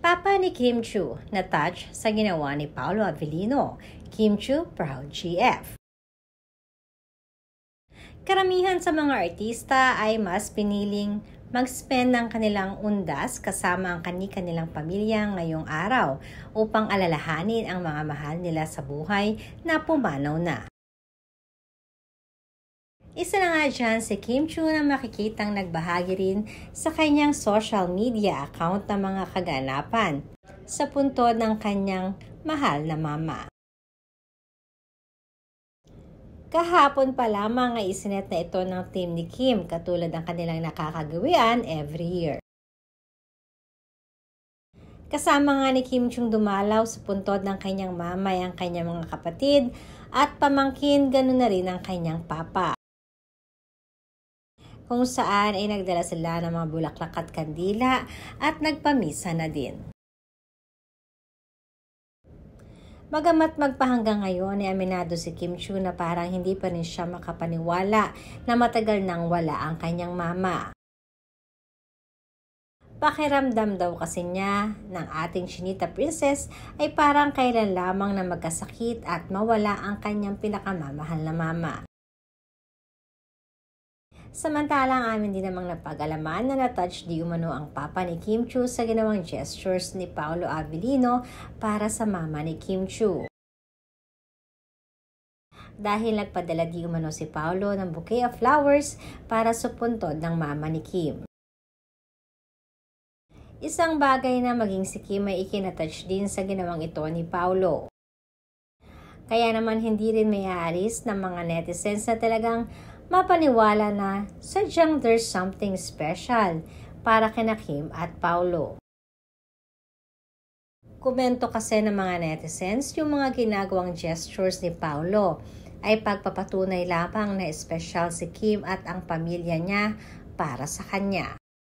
Papa ni Kim Chiu, na-touch sa ginawa ni Paolo Avellino. Kim Chiu, proud GF. Karamihan sa mga artista ay mas piniling mag-spend ng kanilang undas kasama ang kani-kanilang pamilya ngayong araw upang alalahanin ang mga mahal nila sa buhay na pumanaw na. Isa na nga dyan si Kim Chiu na makikitang nagbahagi rin sa kanyang social media account ng mga kaganapan sa puntod ng kanyang mahal na mama. Kahapon pa lamang ay isinet na ito ng team ni Kim katulad ng kanilang nakakagawian every year. Kasama nga ni Kim Chiu dumalaw sa puntod ng kanyang mama ang kanyang mga kapatid at pamangkin, ganoon na rin ang kanyang papa. Kung saan ay nagdala sila ng mga bulaklak at kandila at nagpamisa na din. Bagamat magpahanggang ngayon ay aminado si Kim Chiu na parang hindi pa rin siya makapaniwala na matagal nang wala ang kanyang mama. Pakiramdam daw kasi niya ng ating Chinita Princess ay parang kailan lamang na magkasakit at mawala ang kanyang pinakamamahal na mama. Samantalang amin din namang napag-alaman na na-touch di umano ang papa ni Kim Chiu sa ginawang gestures ni Paolo Avellino para sa mama ni Kim Chiu. Dahil nagpadala di umano si Paolo ng bouquet of flowers para sa puntod ng mama ni Kim. Isang bagay na maging si Kim ay ikinatouch din sa ginawang ito ni Paolo. Kaya naman hindi rin may aalis ng mga netizens na talagang mapaniwala na sadyang there's something special para kina Kim at Paolo. Komento kasi ng mga netizens yung mga ginagawang gestures ni Paolo ay pagpapatunay lamang na special si Kim at ang pamilya niya para sa kanya.